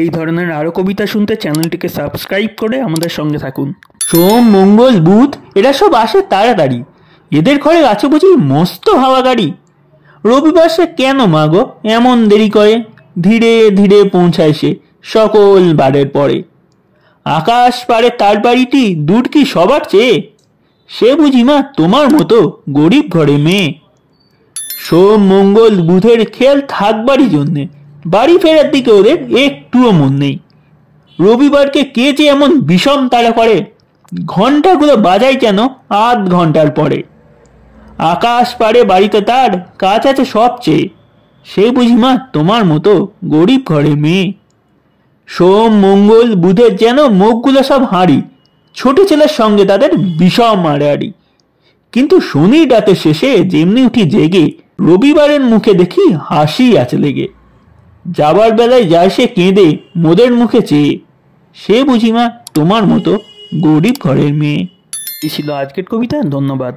এই ধরনের আরও কবিতা শুনতে চ্যানেলটিকে সাবস্ক্রাইব করে আমাদের সঙ্গে থাকুন। সোম মঙ্গল বুধ এরা সব আসে তাড়াতাড়ি, এদের ঘরে আছে বুঝি মস্ত হাওয়া গাড়ি। রবিবার সে কেন মাগো এমন দেরি করে, ধীরে ধীরে পৌঁছায় সে সকল বারের পরে। আকাশ পারে তার বাড়িটি দূর কি সবার চেয়ে, সে বুঝি মা তোমার মতো গরিব ঘরে মেয়ে। সোম মঙ্গল বুধের খেয়াল থাকবারই জন্যে বাড়ি ফেরার দিকে ওদের একটুও মন নেই। রবিবারকে কে যে এমন বিষম তাড়া করে, ঘন্টাগুলো বাজায় যেন আধ ঘন্টার পরে। আকাশ পারে বাড়িতে তার কাজ আছে সবচেয়ে, সে বুঝি মা তোমার মতো গরিব ঘরে মেয়ে। সোম মঙ্গল বুধের যেন মুখগুলো সব হাঁড়ি, ছোট ছেলের সঙ্গে তাদের বিষম মারামারি। কিন্তু শনির রাতের শেষে যেমনি উঠি জেগে, রবিবারের মুখে দেখি হাসি আছে লেগে। যাবার বেলায় যায় সে কেঁদে মোদের মুখে চেয়ে, সে বুঝি মা তোমার মতো গরিব ঘরের মেয়ে। এই ছিল আজকের কবিতা। ধন্যবাদ।